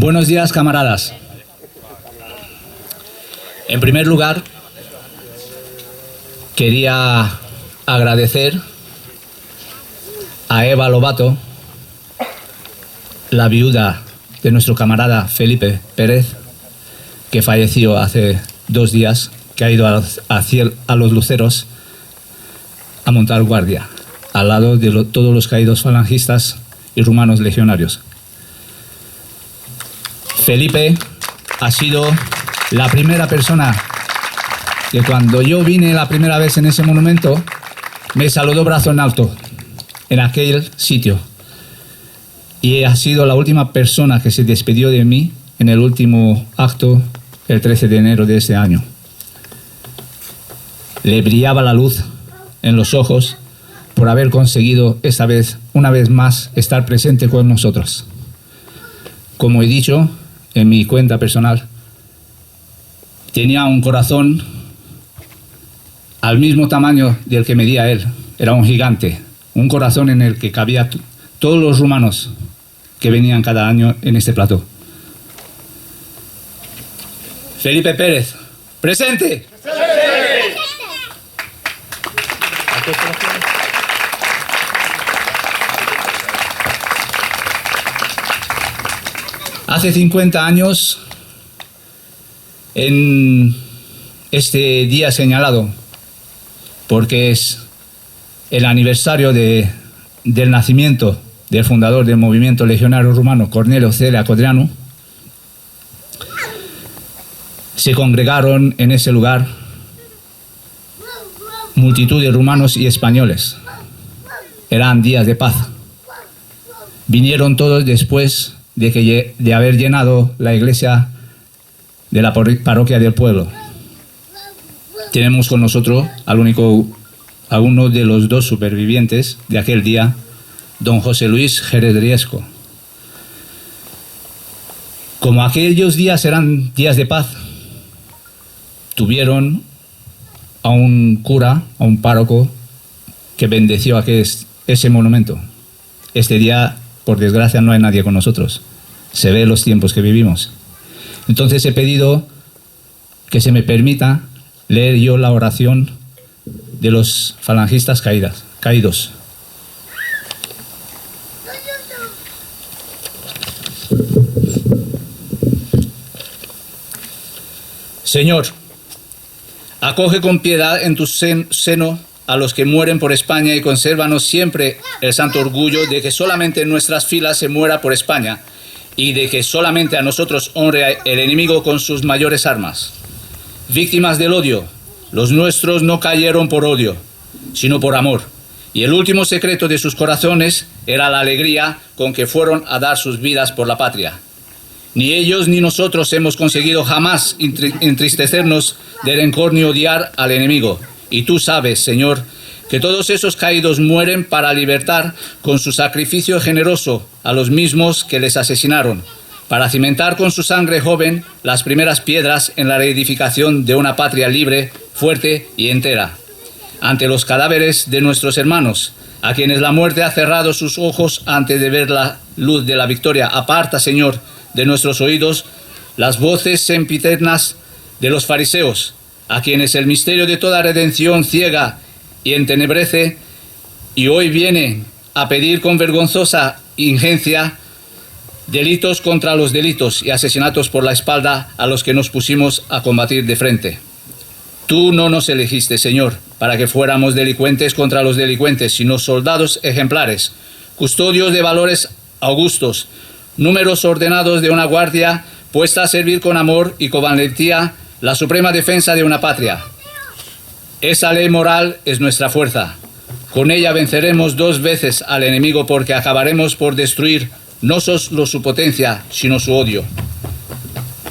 Buenos días, camaradas. En primer lugar, quería agradecer a Eva Lobato, la viuda de nuestro camarada Felipe Pérez, que falleció hace 2 días, que ha ido a los Luceros a montar guardia, al lado de todos los caídos falangistas y rumanos legionarios. Felipe ha sido la primera persona que cuando yo vine la primera vez en ese monumento me saludó brazo en alto en aquel sitio, y ha sido la última persona que se despidió de mí en el último acto el 13 de enero de este año. Le brillaba la luz en los ojos por haber conseguido esta vez, una vez más, estar presente con nosotros. Como he dicho en mi cuenta personal, tenía un corazón al mismo tamaño del que medía él. Era un gigante, un corazón en el que cabía todos los rumanos que venían cada año en este plató. Felipe Pérez, presente. Hace 50 años, en este día señalado, porque es el aniversario del nacimiento del fundador del movimiento legionario rumano, Cornelio Celea Codreanu, se congregaron en ese lugar multitud de rumanos y españoles. Eran días de paz. Vinieron todos después de haber llenado la iglesia de la parroquia del pueblo. Tenemos con nosotros a uno de los 2 supervivientes de aquel día, don José Luis Jerez Riesco. Como aquellos días eran días de paz, tuvieron a un cura, a un párroco, que bendeció ese monumento. Este día, por desgracia, no hay nadie con nosotros. Se ve los tiempos que vivimos. Entonces he pedido que se me permita leer yo la oración de los falangistas caídos. Señor, acoge con piedad en tu seno a los que mueren por España y consérvanos siempre el santo orgullo de que solamente en nuestras filas se muera por España y de que solamente a nosotros honre el enemigo con sus mayores armas. Víctimas del odio, los nuestros no cayeron por odio, sino por amor, y el último secreto de sus corazones era la alegría con que fueron a dar sus vidas por la patria. Ni ellos ni nosotros hemos conseguido jamás entristecernos de rencor ni odiar al enemigo. Y tú sabes, Señor, que todos esos caídos mueren para libertar con su sacrificio generoso a los mismos que les asesinaron, para cimentar con su sangre joven las primeras piedras en la reedificación de una patria libre, fuerte y entera. Ante los cadáveres de nuestros hermanos, a quienes la muerte ha cerrado sus ojos antes de ver la luz de la victoria, aparta, Señor, de nuestros oídos las voces sempiternas de los fariseos, a quienes el misterio de toda redención ciega y entenebrece, y hoy vienen a pedir con vergonzosa injencia delitos contra los delitos y asesinatos por la espalda a los que nos pusimos a combatir de frente. Tú no nos elegiste, Señor, para que fuéramos delincuentes contra los delincuentes, sino soldados ejemplares, custodios de valores augustos, números ordenados de una guardia puesta a servir con amor y con valentía la suprema defensa de una patria. Esa ley moral es nuestra fuerza. Con ella venceremos 2 veces al enemigo, porque acabaremos por destruir no solo su potencia, sino su odio.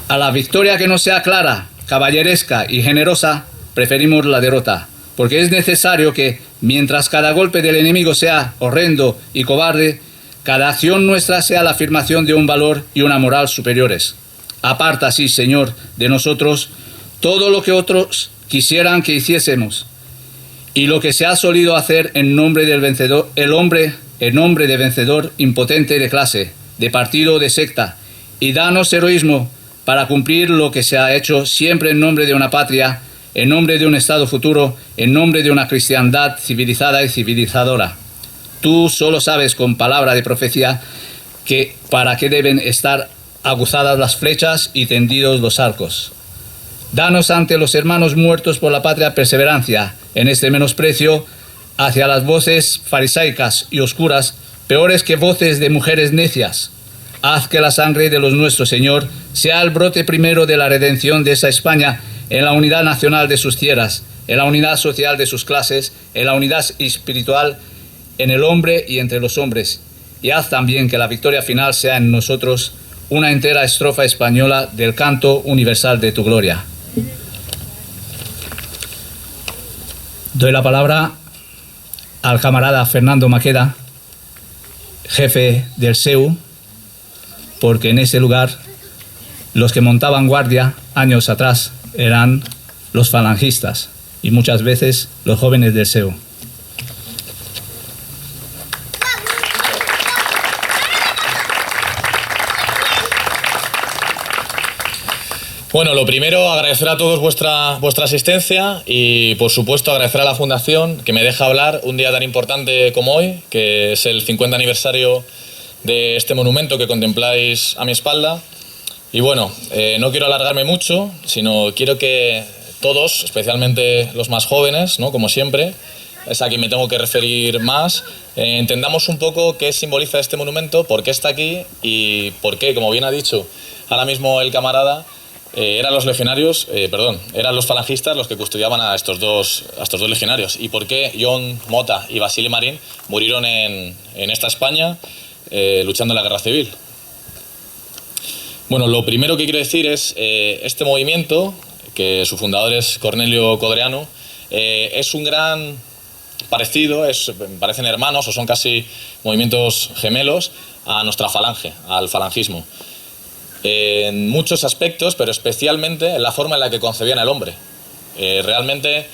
A la victoria que no sea clara, caballeresca y generosa, preferimos la derrota, porque es necesario que, mientras cada golpe del enemigo sea horrendo y cobarde, cada acción nuestra sea la afirmación de un valor y una moral superiores. Aparta así, Señor, de nosotros todo lo que otros quisieran que hiciésemos, y lo que se ha solido hacer en nombre del vencedor, en nombre de vencedor impotente de clase, de partido o de secta, y danos heroísmo para cumplir lo que se ha hecho siempre en nombre de una patria, en nombre de un Estado futuro, en nombre de una cristiandad civilizada y civilizadora. Tú solo sabes con palabra de profecía que para qué deben estar aguzadas las flechas y tendidos los arcos. Danos ante los hermanos muertos por la patria perseverancia en este menosprecio hacia las voces farisaicas y oscuras, peores que voces de mujeres necias. Haz que la sangre de los nuestro Señor sea el brote primero de la redención de esa España en la unidad nacional de sus tierras, en la unidad social de sus clases, en la unidad espiritual en el hombre y entre los hombres. Y haz también que la victoria final sea en nosotros una entera estrofa española del canto universal de tu gloria. Doy la palabra al camarada Fernando Maqueda, jefe del SEU, porque en ese lugar los que montaban guardia años atrás eran los falangistas y muchas veces los jóvenes del SEU. Bueno, lo primero, agradecer a todos vuestra asistencia y, por supuesto, agradecer a la Fundación que me deja hablar un día tan importante como hoy, que es el 50 aniversario de este monumento que contempláis a mi espalda. Y bueno, no quiero alargarme mucho, sino quiero que todos, especialmente los más jóvenes, ¿no?, como siempre, es a quien me tengo que referir más, entendamos un poco qué simboliza este monumento, por qué está aquí y por qué, como bien ha dicho ahora mismo el camarada, eran los falangistas los que custodiaban a estos dos legionarios. ¿Y por qué John Mota y Basile Marín murieron en esta España luchando en la Guerra Civil? Bueno, lo primero que quiero decir es este movimiento, que su fundador es Cornelio Codreanu, es un gran parecido, parecen hermanos o son casi movimientos gemelos a nuestra falange, al falangismo. En muchos aspectos, pero especialmente en la forma en la que concebían al hombre. Realmente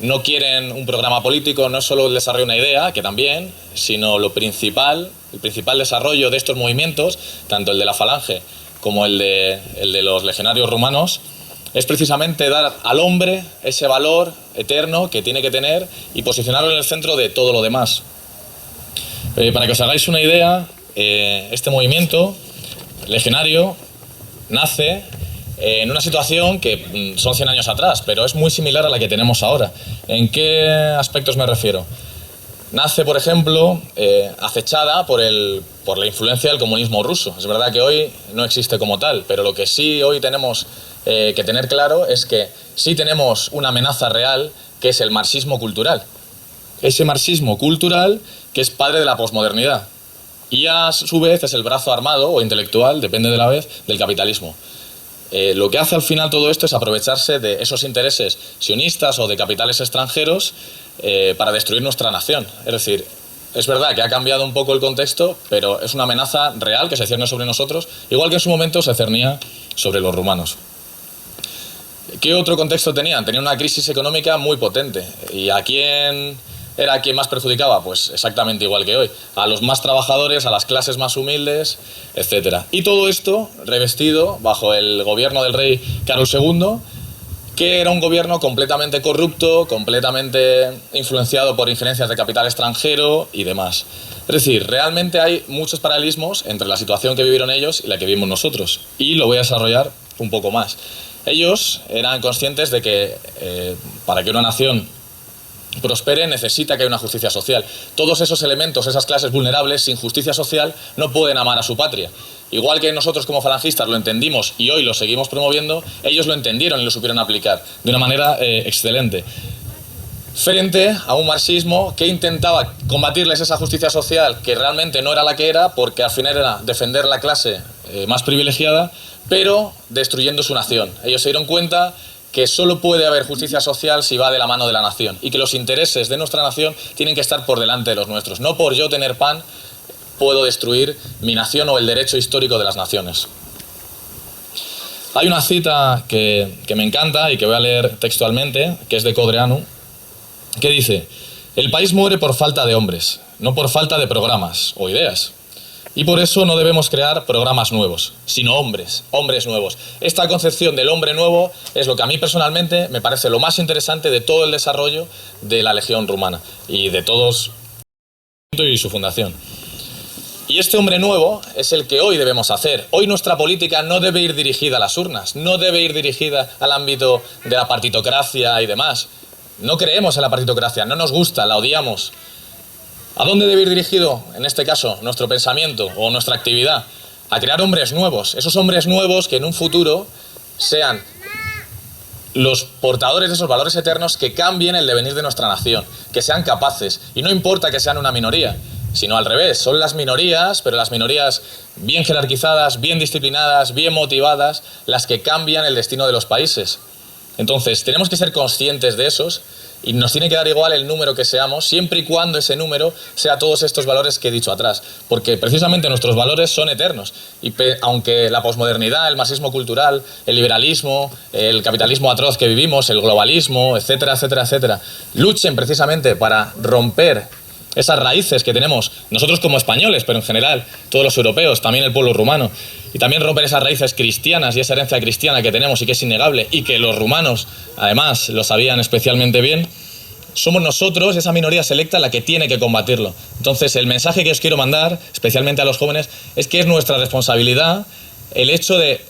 no quieren un programa político, no es solo el desarrollo de una idea, que también, sino el principal desarrollo de estos movimientos, tanto el de la falange como el de los legionarios rumanos, es precisamente dar al hombre ese valor eterno que tiene que tener y posicionarlo en el centro de todo lo demás. Para que os hagáis una idea, este movimiento legionario nace en una situación que son 100 años atrás, pero es muy similar a la que tenemos ahora. ¿En qué aspectos me refiero? Nace, por ejemplo, acechada por la influencia del comunismo ruso. Es verdad que hoy no existe como tal, pero lo que sí hoy tenemos que tener claro es que sí tenemos una amenaza real, que es el marxismo cultural. Ese marxismo cultural que es padre de la posmodernidad. Y a su vez es el brazo armado o intelectual, depende de la vez, del capitalismo. Lo que hace al final todo esto es aprovecharse de esos intereses sionistas o de capitales extranjeros para destruir nuestra nación. Es decir, es verdad que ha cambiado un poco el contexto, pero es una amenaza real que se cierne sobre nosotros, igual que en su momento se cernía sobre los rumanos. ¿Qué otro contexto tenían? Tenían una crisis económica muy potente. ¿Y a quién era quien más perjudicaba? Pues exactamente igual que hoy. A los más trabajadores, a las clases más humildes, etc. Y todo esto revestido bajo el gobierno del rey Carlos II, que era un gobierno completamente corrupto, completamente influenciado por injerencias de capital extranjero y demás. Es decir, realmente hay muchos paralelismos entre la situación que vivieron ellos y la que vivimos nosotros. Y lo voy a desarrollar un poco más. Ellos eran conscientes de que para que una nación prospere necesita que haya una justicia social. Todos esos elementos, esas clases vulnerables, sin justicia social, no pueden amar a su patria. Igual que nosotros como falangistas lo entendimos y hoy lo seguimos promoviendo, ellos lo entendieron y lo supieron aplicar de una manera excelente. Frente a un marxismo que intentaba combatirles esa justicia social, que realmente no era la que era, porque al final era defender la clase más privilegiada, pero destruyendo su nación. Ellos se dieron cuenta que solo puede haber justicia social si va de la mano de la nación y que los intereses de nuestra nación tienen que estar por delante de los nuestros. No por yo tener pan puedo destruir mi nación o el derecho histórico de las naciones. Hay una cita que me encanta y que voy a leer textualmente, que es de Codreanu, que dice: el país muere por falta de hombres, no por falta de programas o ideas. Y por eso no debemos crear programas nuevos, sino hombres nuevos. Esta concepción del hombre nuevo es lo que a mí personalmente me parece lo más interesante de todo el desarrollo de la Legión Rumana y de todos y su fundación. Y este hombre nuevo es el que hoy debemos hacer. Hoy nuestra política no debe ir dirigida a las urnas, no debe ir dirigida al ámbito de la partitocracia y demás. No creemos en la partitocracia, no nos gusta, la odiamos. ¿A dónde debe ir dirigido, en este caso, nuestro pensamiento o nuestra actividad? A crear hombres nuevos, esos hombres nuevos que en un futuro sean los portadores de esos valores eternos que cambien el devenir de nuestra nación, que sean capaces, y no importa que sean una minoría, sino al revés, son las minorías, pero las minorías bien jerarquizadas, bien disciplinadas, bien motivadas, las que cambian el destino de los países. Entonces, tenemos que ser conscientes de esos y nos tiene que dar igual el número que seamos, siempre y cuando ese número sea todos estos valores que he dicho atrás, porque precisamente nuestros valores son eternos, y aunque la posmodernidad, el marxismo cultural, el liberalismo, el capitalismo atroz que vivimos, el globalismo, etcétera, etcétera, etcétera, luchen precisamente para romper esas raíces que tenemos nosotros como españoles, pero en general todos los europeos, también el pueblo rumano, y también romper esas raíces cristianas y esa herencia cristiana que tenemos y que es innegable y que los rumanos además lo sabían especialmente bien, somos nosotros, esa minoría selecta, la que tiene que combatirlo. Entonces el mensaje que os quiero mandar, especialmente a los jóvenes, es que es nuestra responsabilidad el hecho de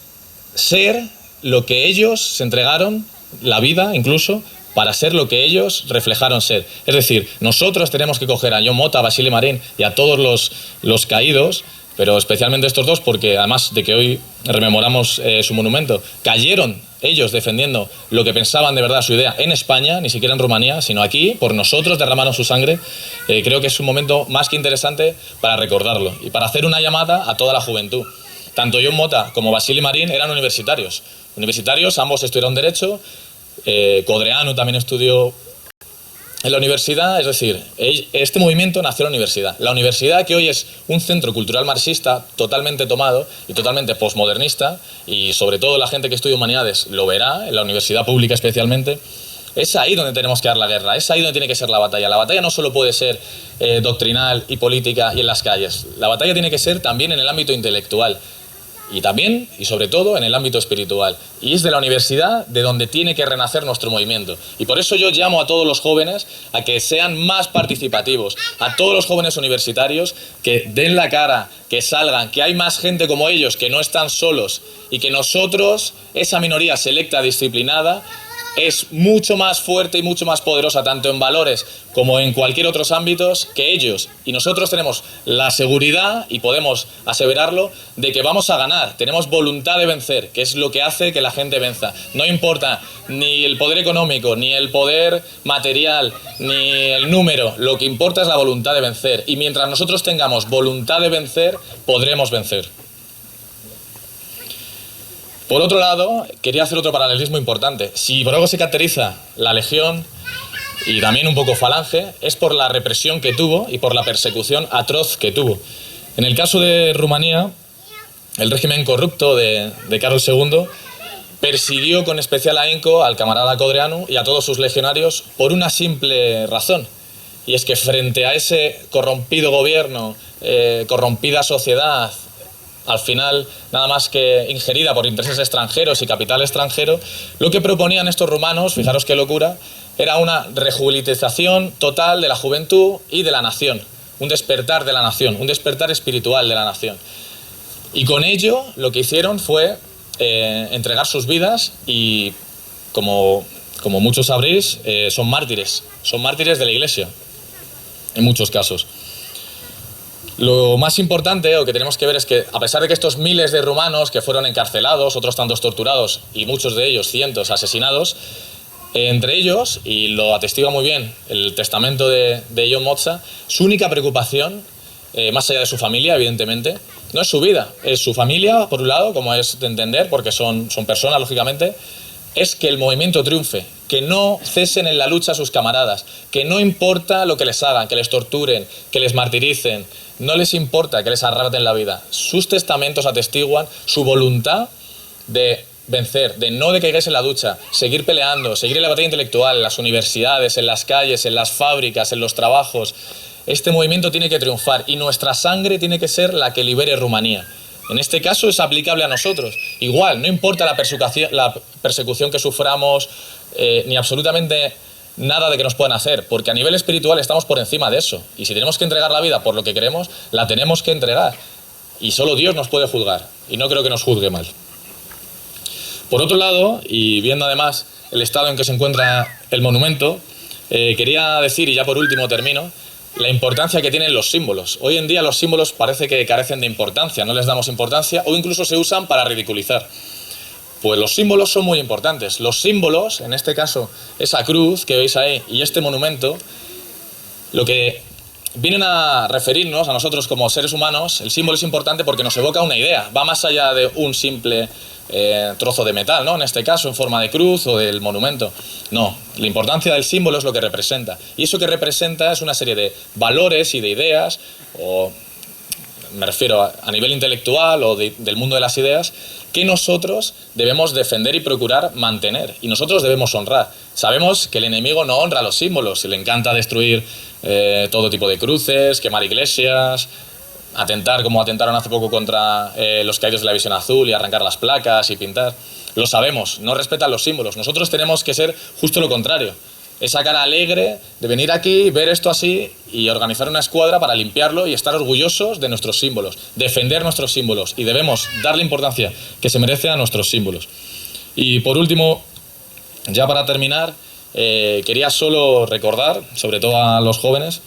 ser lo que ellos se entregaron, la vida incluso, para ser lo que ellos reflejaron ser. Es decir, nosotros tenemos que coger a John Mota, a Basili Marín y a todos los caídos, pero especialmente estos dos, porque además de que hoy rememoramos su monumento, cayeron ellos defendiendo lo que pensaban de verdad su idea en España, ni siquiera en Rumanía, sino aquí, por nosotros, derramaron su sangre. Creo que es un momento más que interesante para recordarlo y para hacer una llamada a toda la juventud. Tanto John Mota como Basili Marín eran universitarios. Universitarios, ambos estudiaron Derecho. Codreanu también estudió en la universidad, es decir, este movimiento nació en la universidad. La universidad, que hoy es un centro cultural marxista totalmente tomado y totalmente posmodernista, y sobre todo la gente que estudia humanidades lo verá, en la universidad pública especialmente, es ahí donde tenemos que dar la guerra, es ahí donde tiene que ser la batalla. La batalla no solo puede ser doctrinal y política y en las calles, la batalla tiene que ser también en el ámbito intelectual. Y también, y sobre todo, en el ámbito espiritual. Y es de la universidad de donde tiene que renacer nuestro movimiento. Y por eso yo llamo a todos los jóvenes a que sean más participativos, a todos los jóvenes universitarios que den la cara, que salgan, que hay más gente como ellos, que no están solos, y que nosotros, esa minoría selecta, disciplinada, es mucho más fuerte y mucho más poderosa, tanto en valores como en cualquier otros ámbitos, que ellos. Y nosotros tenemos la seguridad, y podemos aseverarlo, de que vamos a ganar. Tenemos voluntad de vencer, que es lo que hace que la gente venza. No importa ni el poder económico, ni el poder material, ni el número. Lo que importa es la voluntad de vencer. Y mientras nosotros tengamos voluntad de vencer, podremos vencer. Por otro lado, quería hacer otro paralelismo importante. Si por algo se caracteriza la Legión y también un poco Falange, es por la represión que tuvo y por la persecución atroz que tuvo. En el caso de Rumanía, el régimen corrupto de Carlos II persiguió con especial ahínco al camarada Codreanu y a todos sus legionarios por una simple razón. Y es que frente a ese corrompido gobierno, corrompida sociedad, al final nada más que ingerida por intereses extranjeros y capital extranjero, lo que proponían estos rumanos, fijaros qué locura, era una rejubilitización total de la juventud y de la nación, un despertar de la nación, un despertar espiritual de la nación. Y con ello lo que hicieron fue entregar sus vidas y, como muchos sabréis, son mártires de la Iglesia, en muchos casos. Lo más importante, o que tenemos que ver, es que a pesar de que estos miles de rumanos que fueron encarcelados, otros tantos torturados y muchos de ellos, cientos, asesinados, entre ellos, y lo atestigua muy bien el testamento de John Mota, su única preocupación, más allá de su familia, evidentemente, no es su vida, es su familia, por un lado, como es de entender, porque son personas, lógicamente, es que el movimiento triunfe, que no cesen en la lucha a sus camaradas, que no importa lo que les hagan, que les torturen, que les martiricen, no les importa que les arrebaten la vida. Sus testamentos atestiguan su voluntad de vencer, de no decaigáis en la lucha, seguir peleando, seguir en la batalla intelectual, en las universidades, en las calles, en las fábricas, en los trabajos, este movimiento tiene que triunfar y nuestra sangre tiene que ser la que libere Rumanía. En este caso es aplicable a nosotros. Igual, no importa la persecución que suframos, ni absolutamente nada de que nos puedan hacer, porque a nivel espiritual estamos por encima de eso. Y si tenemos que entregar la vida por lo que queremos, la tenemos que entregar. Y solo Dios nos puede juzgar, y no creo que nos juzgue mal. Por otro lado, y viendo además el estado en que se encuentra el monumento, quería decir, y ya por último termino, la importancia que tienen los símbolos. Hoy en día los símbolos parece que carecen de importancia, no les damos importancia o incluso se usan para ridiculizar. Pues los símbolos son muy importantes. Los símbolos, en este caso esa cruz que veis ahí y este monumento, lo que vienen a referirnos a nosotros como seres humanos, el símbolo es importante porque nos evoca una idea, va más allá de un simple trozo de metal, ¿no? En este caso en forma de cruz o del monumento. No, la importancia del símbolo es lo que representa. Y eso que representa es una serie de valores y de ideas, o me refiero a nivel intelectual o del mundo de las ideas, que nosotros debemos defender y procurar mantener. Y nosotros debemos honrar. Sabemos que el enemigo no honra los símbolos y le encanta destruir todo tipo de cruces, quemar iglesias, atentar como atentaron hace poco contra los caídos de la Visión Azul y arrancar las placas y pintar. Lo sabemos, no respetan los símbolos. Nosotros tenemos que ser justo lo contrario. Esa cara alegre de venir aquí, ver esto así y organizar una escuadra para limpiarlo y estar orgullosos de nuestros símbolos, defender nuestros símbolos, y debemos darle importancia que se merece a nuestros símbolos. Y por último, ya para terminar, quería solo recordar, sobre todo a los jóvenes,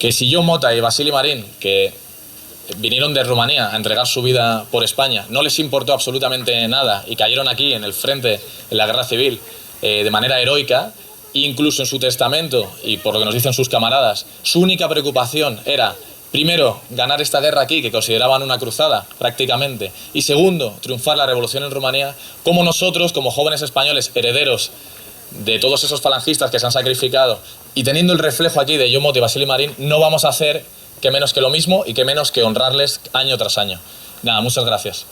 que si John Mota y Vasili Marín, que vinieron de Rumanía a entregar su vida por España, no les importó absolutamente nada y cayeron aquí en el frente, en la guerra civil, de manera heroica, incluso en su testamento, y por lo que nos dicen sus camaradas, su única preocupación era, primero, ganar esta guerra aquí, que consideraban una cruzada prácticamente, y segundo, triunfar la revolución en Rumanía, como nosotros, como jóvenes españoles, herederos de todos esos falangistas que se han sacrificado, y teniendo el reflejo aquí de John Mota y Vasili Marín, no vamos a hacer que menos que lo mismo y que menos que honrarles año tras año. Nada, muchas gracias.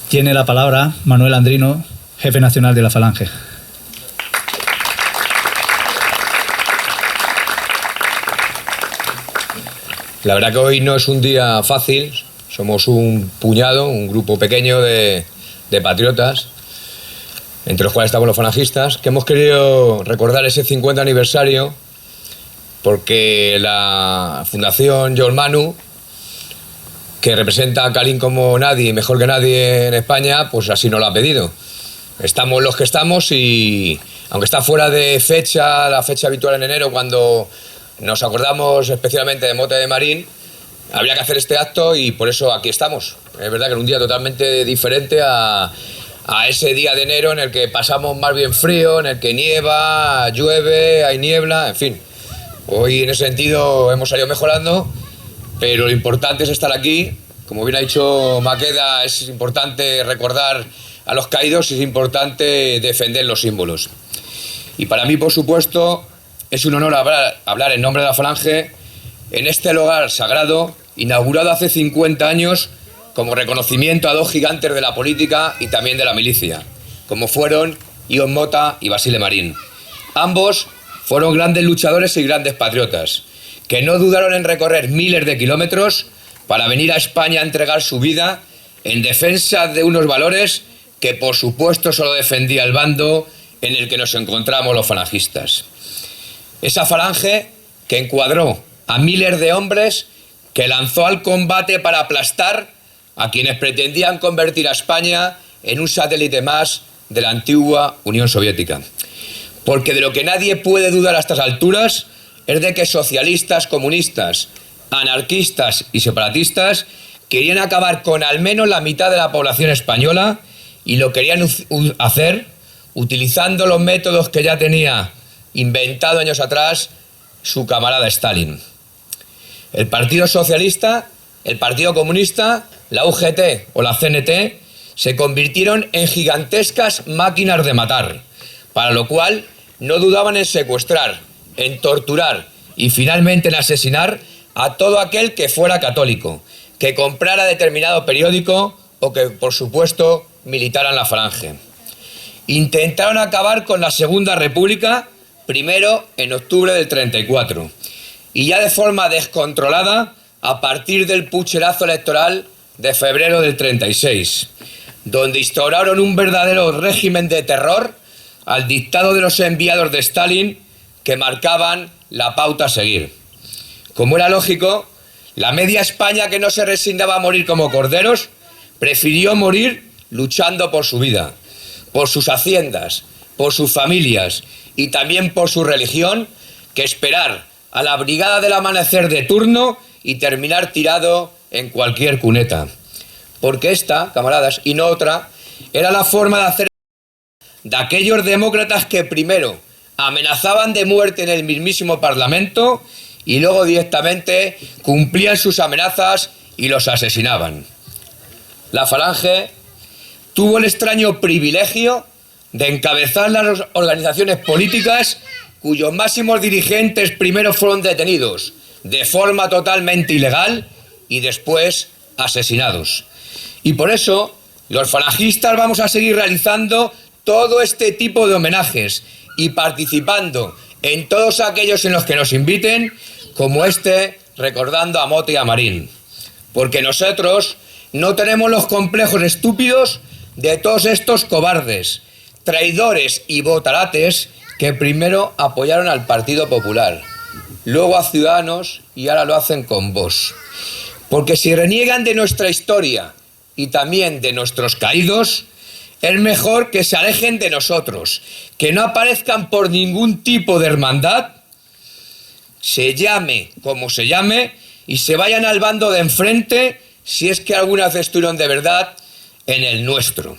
Tiene la palabra Manuel Andrino, jefe nacional de la Falange. La verdad que hoy no es un día fácil, somos un puñado, un grupo pequeño de patriotas, entre los cuales estamos los falangistas, que hemos querido recordar ese 50 aniversario porque la Fundación John Manu, que representa a Calín como nadie, mejor que nadie en España, pues así nos lo ha pedido. Estamos los que estamos y, aunque está fuera de fecha, la fecha habitual en enero, cuando nos acordamos especialmente de Mota y de Marín, habría que hacer este acto y por eso aquí estamos. Es verdad que en un día totalmente diferente a ese día de enero en el que pasamos más bien frío, en el que nieva, llueve, hay niebla, en fin. Hoy en ese sentido hemos salido mejorando, pero lo importante es estar aquí. Como bien ha dicho Maqueda, es importante recordar a los caídos y es importante defender los símbolos. Y para mí, por supuesto, es un honor hablar en nombre de la Falange en este lugar sagrado, inaugurado hace 50 años como reconocimiento a dos gigantes de la política y también de la milicia, como fueron John Mota y Vasili Marín. Ambos fueron grandes luchadores y grandes patriotas, que no dudaron en recorrer miles de kilómetros para venir a España a entregar su vida en defensa de unos valores que, por supuesto, solo defendía el bando en el que nos encontramos los falangistas. Esa falange que encuadró a miles de hombres, que lanzó al combate para aplastar a quienes pretendían convertir a España en un satélite más de la antigua Unión Soviética. Porque de lo que nadie puede dudar a estas alturas es de que socialistas, comunistas, anarquistas y separatistas querían acabar con al menos la mitad de la población española y lo querían hacer utilizando los métodos que ya tenía inventado años atrás su camarada Stalin. El Partido Socialista, el Partido Comunista, la UGT o la CNT se convirtieron en gigantescas máquinas de matar, para lo cual no dudaban en secuestrar, en torturar y finalmente en asesinar a todo aquel que fuera católico, que comprara determinado periódico o que, por supuesto, militara en la Falange. Intentaron acabar con la Segunda República, primero en octubre del 34, y ya de forma descontrolada a partir del pucherazo electoral de febrero del 36, donde instauraron un verdadero régimen de terror al dictado de los enviados de Stalin que marcaban la pauta a seguir. Como era lógico, la media España, que no se resignaba a morir como corderos, prefirió morir luchando por su vida, por sus haciendas, por sus familias y también por su religión, que esperar a la brigada del amanecer de turno y terminar tirado en cualquier cuneta. Porque esta, camaradas, y no otra, era la forma de hacer de aquellos demócratas que primero amenazaban de muerte en el mismísimo Parlamento y luego directamente cumplían sus amenazas y los asesinaban. La Falange tuvo el extraño privilegio de encabezar las organizaciones políticas cuyos máximos dirigentes primero fueron detenidos de forma totalmente ilegal y después asesinados. Y por eso los falangistas vamos a seguir realizando todo este tipo de homenajes y participando en todos aquellos en los que nos inviten, como este, recordando a Mota y a Marín. Porque nosotros no tenemos los complejos estúpidos de todos estos cobardes, traidores y botarates que primero apoyaron al Partido Popular, luego a Ciudadanos y ahora lo hacen con Vox. Porque si reniegan de nuestra historia y también de nuestros caídos, es mejor que se alejen de nosotros, que no aparezcan por ningún tipo de hermandad, se llame como se llame, y se vayan al bando de enfrente, si es que alguna vez estuvieron de verdad en el nuestro.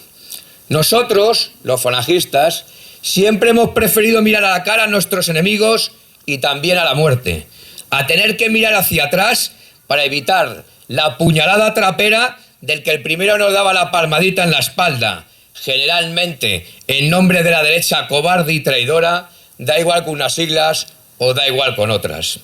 Nosotros, los falangistas, siempre hemos preferido mirar a la cara a nuestros enemigos y también a la muerte, a tener que mirar hacia atrás para evitar la puñalada trapera del que el primero nos daba la palmadita en la espalda, generalmente en nombre de la derecha cobarde y traidora, da igual con unas siglas o da igual con otras.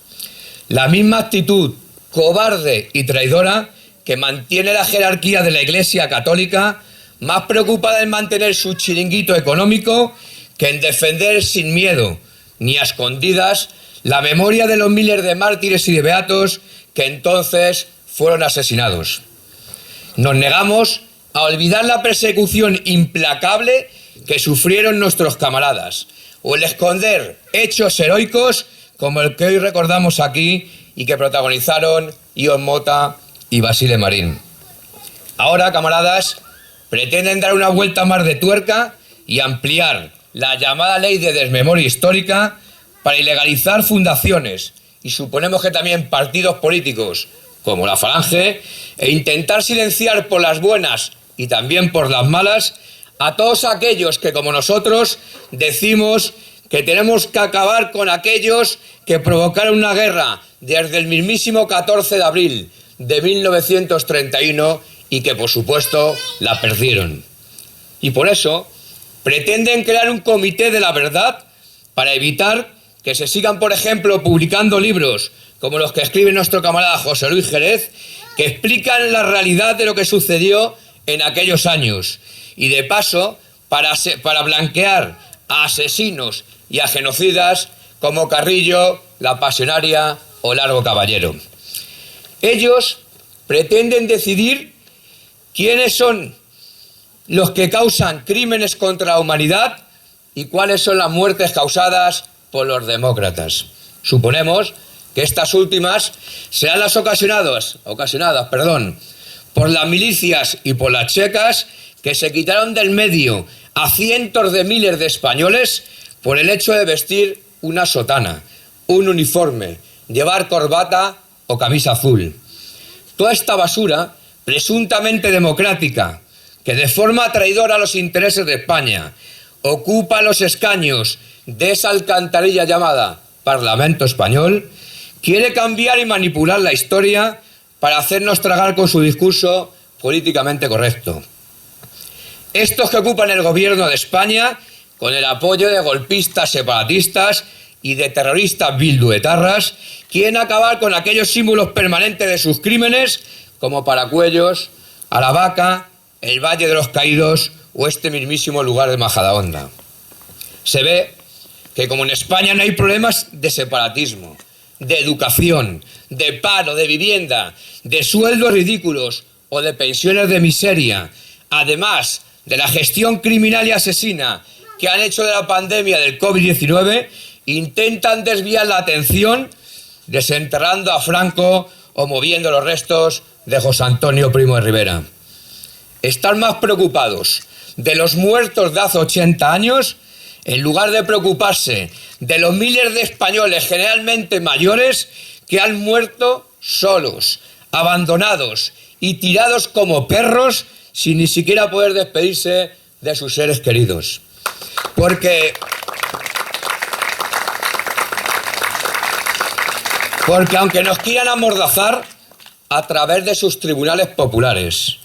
La misma actitud cobarde y traidora que mantiene la jerarquía de la Iglesia Católica, más preocupada en mantener su chiringuito económico que en defender sin miedo ni a escondidas la memoria de los miles de mártires y de beatos que entonces fueron asesinados. Nos negamos a olvidar la persecución implacable que sufrieron nuestros camaradas, o el esconder hechos heroicos como el que hoy recordamos aquí y que protagonizaron Ion Mota y Basile Marín. Ahora, camaradas, pretenden dar una vuelta más de tuerca y ampliar la llamada ley de desmemoria histórica para ilegalizar fundaciones y suponemos que también partidos políticos como la Falange, e intentar silenciar por las buenas y también por las malas a todos aquellos que, como nosotros, decimos que tenemos que acabar con aquellos que provocaron una guerra desde el mismísimo 14 de abril de 1931 y que, por supuesto, la perdieron. Y por eso pretenden crear un comité de la verdad para evitar que se sigan, por ejemplo, publicando libros como los que escribe nuestro camarada José Luis Jerez, que explican la realidad de lo que sucedió en aquellos años. Y de paso, para blanquear a asesinos y a genocidas como Carrillo, La Pasionaria o Largo Caballero. Ellos pretenden decidir quiénes son los que causan crímenes contra la humanidad y cuáles son las muertes causadas por los demócratas. Suponemos que estas últimas serán las ocasionadas por las milicias y por las checas que se quitaron del medio a cientos de miles de españoles por el hecho de vestir una sotana, un uniforme, llevar corbata o camisa azul. Toda esta basura, presuntamente democrática, que de forma traidora a los intereses de España ocupa los escaños de esa alcantarilla llamada Parlamento Español, quiere cambiar y manipular la historia para hacernos tragar con su discurso políticamente correcto. Estos que ocupan el gobierno de España, con el apoyo de golpistas separatistas y de terroristas bilduetarras, quieren acabar con aquellos símbolos permanentes de sus crímenes, como Paracuellos, Aravaca, el Valle de los Caídos o este mismísimo lugar de Majadahonda. Se ve que como en España no hay problemas de separatismo, de educación, de paro, de vivienda, de sueldos ridículos o de pensiones de miseria, además de la gestión criminal y asesina que han hecho de la pandemia del COVID-19, intentan desviar la atención desenterrando a Franco o moviendo los restos de José Antonio Primo de Rivera. Están más preocupados de los muertos de hace 80 años en lugar de preocuparse de los miles de españoles, generalmente mayores, que han muerto solos, abandonados y tirados como perros sin ni siquiera poder despedirse de sus seres queridos. Porque aunque nos quieran amordazar a través de sus tribunales populares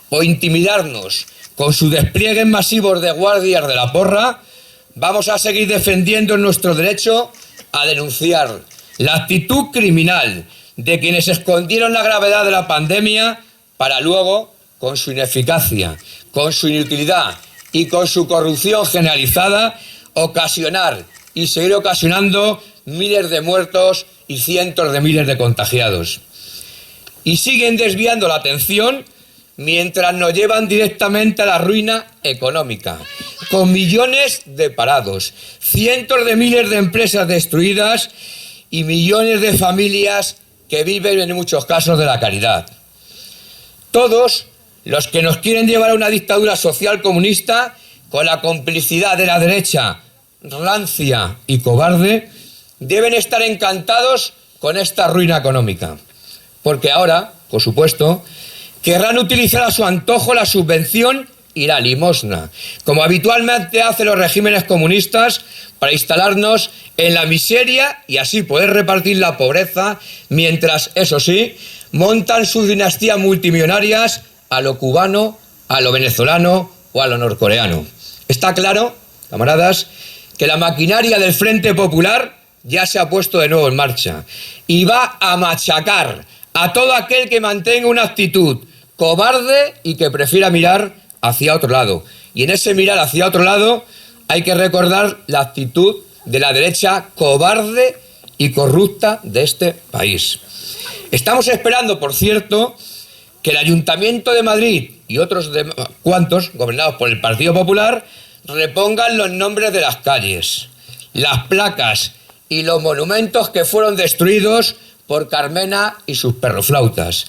o intimidarnos con sus despliegues masivos de guardias de la porra, vamos a seguir defendiendo nuestro derecho a denunciar la actitud criminal de quienes escondieron la gravedad de la pandemia para luego, con su ineficacia, con su inutilidad y con su corrupción generalizada, ocasionar y seguir ocasionando miles de muertos y cientos de miles de contagiados. Y siguen desviando la atención mientras nos llevan directamente a la ruina económica, con millones de parados, cientos de miles de empresas destruidas y millones de familias que viven en muchos casos de la caridad. Todos los que nos quieren llevar a una dictadura social comunista con la complicidad de la derecha rancia y cobarde deben estar encantados con esta ruina económica, porque ahora, por supuesto, querrán utilizar a su antojo la subvención y la limosna, como habitualmente hacen los regímenes comunistas, para instalarnos en la miseria y así poder repartir la pobreza, mientras, eso sí, montan sus dinastías multimillonarias a lo cubano, a lo venezolano o a lo norcoreano. Está claro, camaradas, que la maquinaria del Frente Popular ya se ha puesto de nuevo en marcha y va a machacar a todo aquel que mantenga una actitud cobarde y que prefiera mirar hacia otro lado. Y en ese mirar hacia otro lado hay que recordar la actitud de la derecha cobarde y corrupta de este país. Estamos esperando, por cierto, que el Ayuntamiento de Madrid y otros cuantos, gobernados por el Partido Popular, repongan los nombres de las calles, las placas y los monumentos que fueron destruidos por Carmena y sus perroflautas.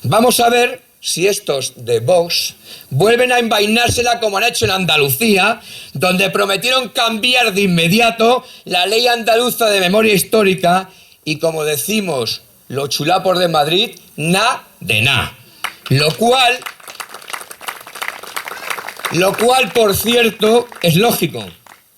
Vamos a ver si estos de Vox vuelven a envainársela como han hecho en Andalucía, donde prometieron cambiar de inmediato la ley andaluza de memoria histórica y, como decimos los chulapos de Madrid, na de na. Lo cual, por cierto, es lógico,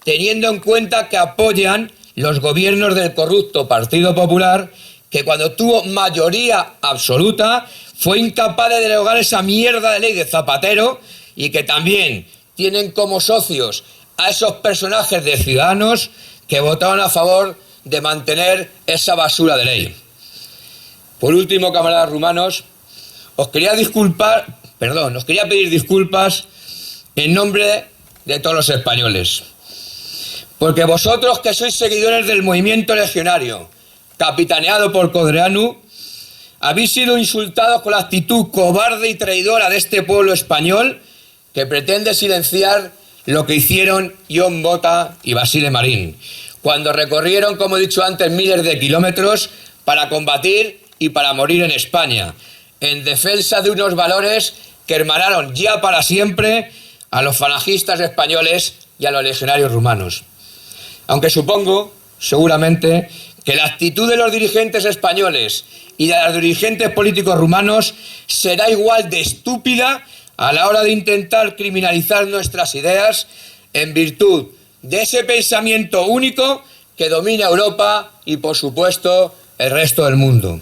teniendo en cuenta que apoyan los gobiernos del corrupto Partido Popular, que cuando tuvo mayoría absoluta fue incapaz de derogar esa mierda de ley de Zapatero, y que también tienen como socios a esos personajes de Ciudadanos que votaron a favor de mantener esa basura de ley. Por último, camaradas rumanos, os quería pedir disculpas en nombre de todos los españoles, porque vosotros, que sois seguidores del movimiento legionario capitaneado por Codreanu, habéis sido insultados con la actitud cobarde y traidora de este pueblo español que pretende silenciar lo que hicieron Jon Bota y Basile Marín, cuando recorrieron, como he dicho antes, miles de kilómetros para combatir y para morir en España, en defensa de unos valores que hermanaron ya para siempre a los falangistas españoles y a los legionarios rumanos. Aunque supongo, seguramente, que la actitud de los dirigentes españoles y de los dirigentes políticos rumanos será igual de estúpida a la hora de intentar criminalizar nuestras ideas en virtud de ese pensamiento único que domina Europa y, por supuesto, el resto del mundo.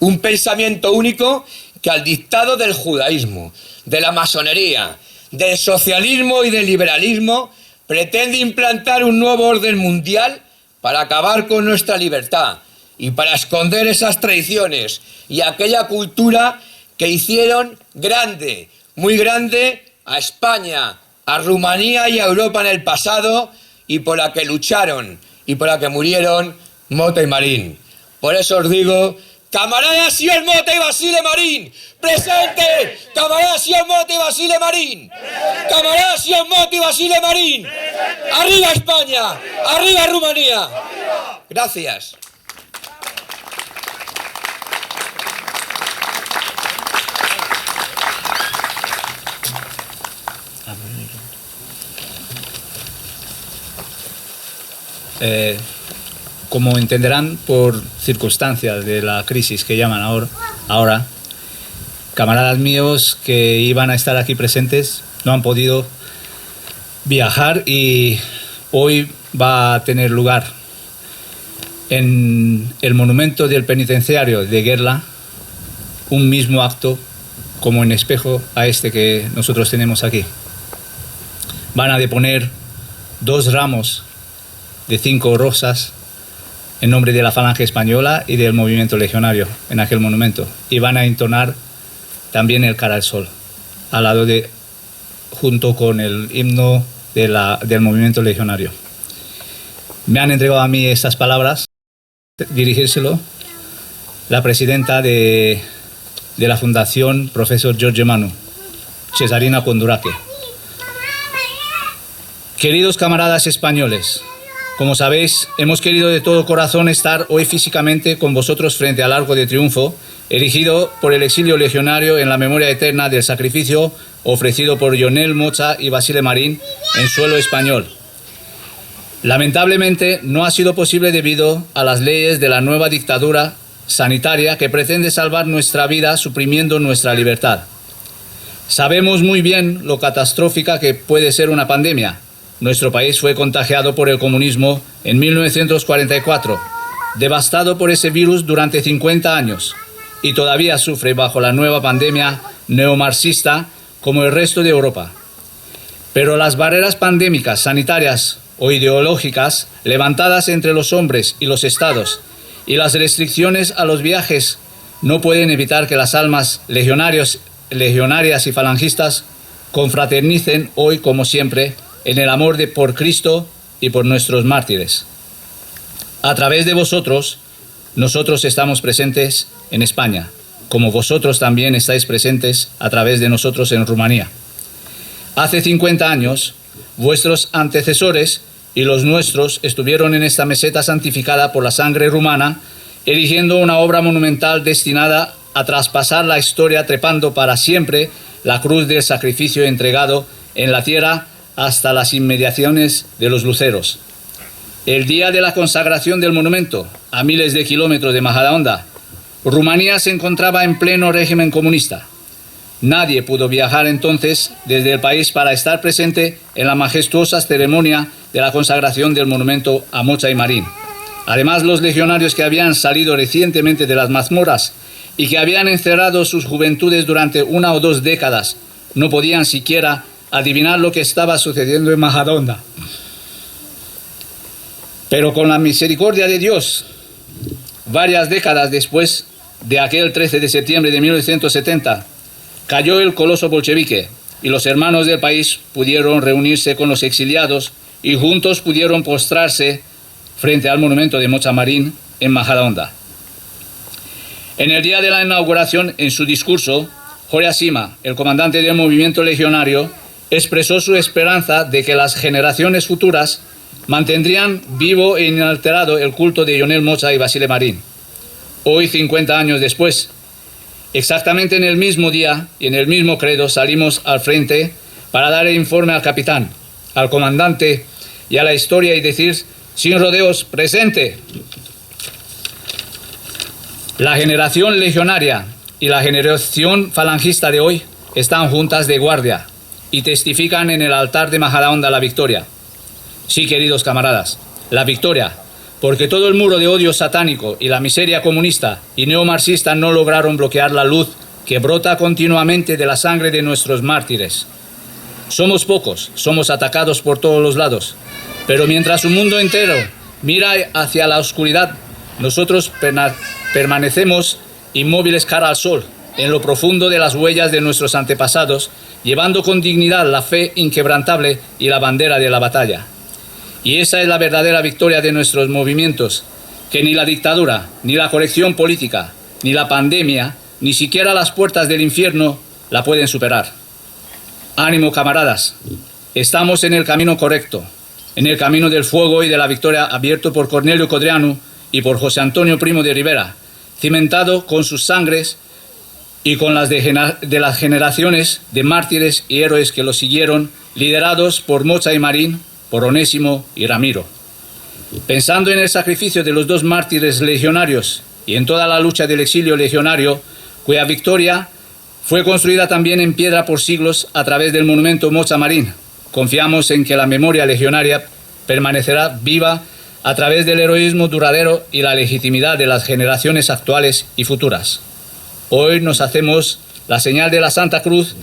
Un pensamiento único que, al dictado del judaísmo, de la masonería, del socialismo y del liberalismo, pretende implantar un nuevo orden mundial para acabar con nuestra libertad y para esconder esas tradiciones y aquella cultura que hicieron grande, muy grande, a España, a Rumanía y a Europa en el pasado, y por la que lucharon y por la que murieron Mota y Marín. Por eso os digo, camaradas Sion Mota y Basile Marín, presente. Camaradas Sion Mota y Basile Marín, camaradas Sion Mota y Basile Marín. Arriba España, arriba Rumanía. Gracias. Como entenderán por circunstancias de la crisis que llaman ahora, camaradas míos que iban a estar aquí presentes no han podido viajar y hoy va a tener lugar en el monumento del penitenciario de Gerla un mismo acto como en espejo a este que nosotros tenemos aquí. Van a deponer 2 ramos de 5 rosas en nombre de la Falange Española y del movimiento legionario en aquel monumento, y van a entonar también el Cara al Sol al lado junto con el himno del movimiento legionario. Me han entregado a mí estas palabras, dirigírselo la presidenta de la Fundación Profesor Giorgio Manu, Cesarina Conduraque. Queridos camaradas españoles, como sabéis, hemos querido de todo corazón estar hoy físicamente con vosotros frente al Arco de Triunfo, erigido por el exilio legionario en la memoria eterna del sacrificio ofrecido por Ionel Mocha y Basile Marín en suelo español. Lamentablemente no ha sido posible debido a las leyes de la nueva dictadura sanitaria que pretende salvar nuestra vida suprimiendo nuestra libertad. Sabemos muy bien lo catastrófica que puede ser una pandemia. Nuestro país fue contagiado por el comunismo en 1944, devastado por ese virus durante 50 años y todavía sufre bajo la nueva pandemia neomarxista como el resto de Europa. Pero las barreras pandémicas, sanitarias o ideológicas levantadas entre los hombres y los estados y las restricciones a los viajes no pueden evitar que las almas legionarias y falangistas confraternicen hoy como siempre en el amor por Cristo y por nuestros mártires. A través de vosotros, nosotros estamos presentes en España, como vosotros también estáis presentes a través de nosotros en Rumanía. Hace 50 años, vuestros antecesores y los nuestros estuvieron en esta meseta santificada por la sangre rumana, erigiendo una obra monumental destinada a traspasar la historia trepando para siempre la cruz del sacrificio entregado en la tierra hasta las inmediaciones de los Luceros. El día de la consagración del monumento, a miles de kilómetros de Majadahonda, Rumanía se encontraba en pleno régimen comunista. Nadie pudo viajar entonces desde el país para estar presente en la majestuosa ceremonia de la consagración del monumento a Mocha y Marín. Además, los legionarios que habían salido recientemente de las mazmorras y que habían encerrado sus juventudes durante 1 o 2 décadas no podían siquiera adivinar lo que estaba sucediendo en Majadahonda. Pero con la misericordia de Dios, varias décadas después de aquel 13 de septiembre de 1970, cayó el coloso bolchevique y los hermanos del país pudieron reunirse con los exiliados y juntos pudieron postrarse frente al monumento de Mocha Marín en Majadahonda. En el día de la inauguración, en su discurso, Jorge Sima, el comandante del movimiento legionario, expresó su esperanza de que las generaciones futuras mantendrían vivo e inalterado el culto de Ionel Mocha y Basile Marín. Hoy, 50 años después, exactamente en el mismo día y en el mismo credo, salimos al frente para dar el informe al capitán, al comandante y a la historia y decir, sin rodeos, presente. La generación legionaria y la generación falangista de hoy están juntas de guardia y testifican en el altar de Majadahonda la victoria. Sí, queridos camaradas, la victoria, porque todo el muro de odio satánico y la miseria comunista y neomarxista no lograron bloquear la luz que brota continuamente de la sangre de nuestros mártires. Somos pocos, somos atacados por todos los lados, pero mientras un mundo entero mira hacia la oscuridad, nosotros permanecemos inmóviles cara al sol, en lo profundo de las huellas de nuestros antepasados, llevando con dignidad la fe inquebrantable y la bandera de la batalla. Y esa es la verdadera victoria de nuestros movimientos, que ni la dictadura, ni la corrección política, ni la pandemia, ni siquiera las puertas del infierno la pueden superar. Ánimo, camaradas, estamos en el camino correcto, en el camino del fuego y de la victoria abierto por Cornelio Codreanu y por José Antonio Primo de Rivera, cimentado con sus sangres y con las de las generaciones de mártires y héroes que lo siguieron, liderados por Mocha y Marín, por Onésimo y Ramiro. Pensando en el sacrificio de los dos mártires legionarios y en toda la lucha del exilio legionario, cuya victoria fue construida también en piedra por siglos a través del monumento Mocha Marín, confiamos en que la memoria legionaria permanecerá viva a través del heroísmo duradero y la legitimidad de las generaciones actuales y futuras. Hoy nos hacemos la señal de la Santa Cruz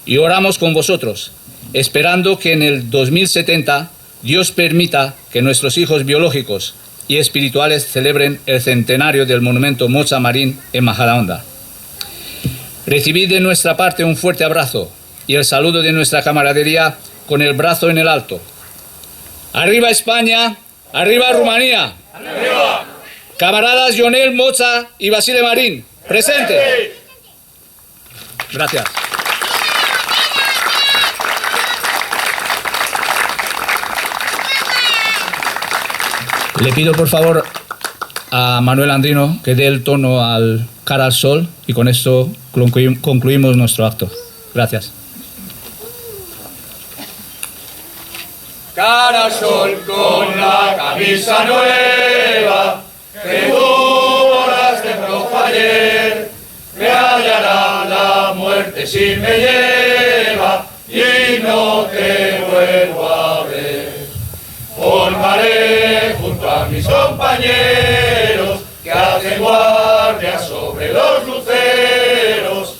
y oramos con vosotros, esperando que en el 2070 Dios permita que nuestros hijos biológicos y espirituales celebren el centenario del monumento Mocha Marín en Majadahonda. Recibid de nuestra parte un fuerte abrazo y el saludo de nuestra camaradería con el brazo en el alto. ¡Arriba España! ¡Arriba Rumanía! ¡Arriba! Camaradas Jonel Mocha y Basile Marín, presente. Gracias. Le pido por favor a Manuel Andrino que dé el tono al Cara al Sol y con esto concluimos nuestro acto. Gracias. Cara al sol con la camisa nueva que tú borraste rojo ayer, me hallará la muerte si me lleva y no te vuelvo a ver. Formaré junto a mis compañeros que hacen guardia sobre los luceros,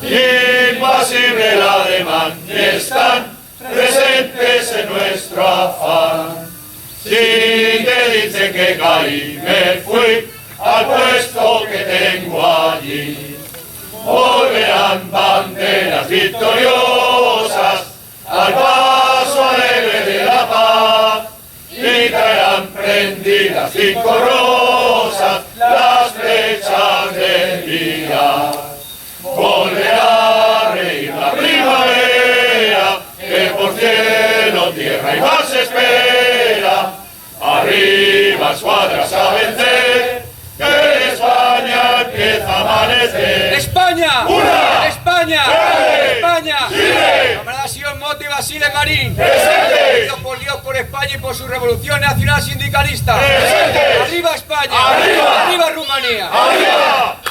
impasible el ademán y están presentes en nuestro afán. Si te dice que caí, me fui al puesto que tengo allí. Volverán banderas victoriosas al paso alegre de la paz y traerán prendidas 5 rosas las flechas del día. Volverá a reír la primavera que por cielo, tierra y mar se espera. Arriba escuadras a vencer, que España empieza a amanecer. ¡España! ¡Una! ¡España! ¡Chile! ¡España! ¡Chile! Camarada Sion Mote y Basile Marín. ¡Presentes! Unidos por Dios, por España y por su revolución nacional sindicalista. ¡Presentes! ¡Arriba España! ¡Arriba! ¡Arriba Rumanía! ¡Arriba!